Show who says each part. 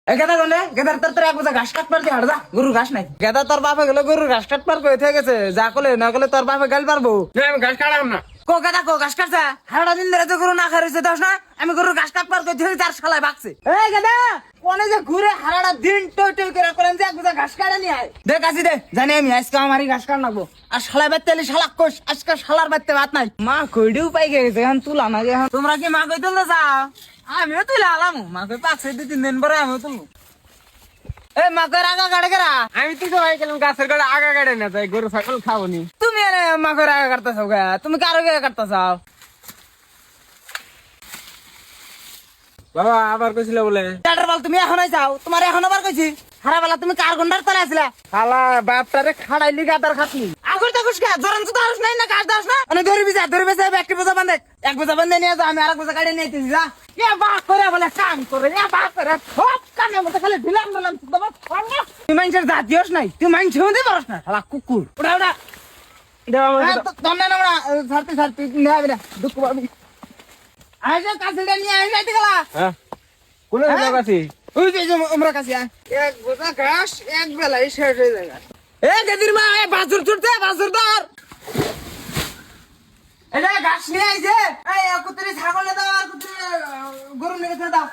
Speaker 1: গেদা গনে গেদার তোর এক বোঝা ঘাস কাট পারতি হাট যা গরুর ঘাস নাই গেদা তোর বাপে গেলে গরুর ঘাস কাট পারবো হয়ে গেছে যা কলে না কলে তোর বাপে গাল পারবো
Speaker 2: আমি ঘাস কাটাম না।
Speaker 1: কো গেদা কো ঘাস কাটছে হাড়া দিন ধরে তো গরু না খাইছে দশ না আমি গরুর ঘাস কাট পার কইতে তার শালায় বাকছে এই গেদা কোনে যে ঘুরে হাড়াটা দিন টই টই করে করেন যে এক বোঝা ঘাস কাটে নি আয় দে কাছি দে জানি আমি আজকে আমারই ঘাস কাট নাকবো আর শালায় বাত্তালি শালা কোষ আজকে শালার বাত্তে ভাত নাই মা কইডিও পাই গেছে এখন তুলা না এখন তোমরা কি মা কই তুলতে যাও আমিও তুলে আলাম মা কই পাকছে 2-3 দিন পরে আমিও তুলবো এ মা কই আগা গাড়ে গেরা
Speaker 2: আমি তো সবাই গেলাম গাছের গাড়ি আগা গাড়ে না যাই গরু ছাগল খাবনি।
Speaker 1: তুমি আরে মা কই আগা কাটতেছো গা তুমি কারো গে কাটতেছো
Speaker 2: বাবা আবার কইছিল বলে
Speaker 1: টাটার বল তুমি এখনই যাও তোমার এখন আবার কইছি হারা বেলা তুমি কার গন্ডার তলে আছিলা
Speaker 2: শালা বাপটারে খাড়াইলি গাদার খাটনি।
Speaker 1: আগর তো কুছ কা জরান তো দাস নাই না কাজ দাস না মানে ধরি বিজা একটি বোঝা বান্ধে এক বোঝা বান্ধে নিয়ে যাও আমি আরেক বোঝা গাড়ি নিয়ে আইতেছি যা এ বাপ করে বলে কাম করে এ বাপ করে সব কামে মতো খালি ঢিলাম ঢিলাম বাবা তুই মানুষের জাতীয়স নাই তুই মানুষ হতে পারস না শালা কুকুর ওটা ওটা দমনা না ছাড়তে ছাড়তে নেবে না দুঃখ পাবি আইজা কাছেটা নিয়ে আই যাইতে গেলা
Speaker 2: হ্যাঁ কোন লোক আছে?
Speaker 1: ওই যে আমরা কাছে এক বোঝা ঘাস এক বেলাই শেষ হয়ে যায় এ গেদির মা এ বাজুর ছুটতে বাজুর ধর এটা ঘাস নিয়ে আইছে এই কুত্তরি ছাগলে দাও আর কুত্তরি গরু নিয়ে দাও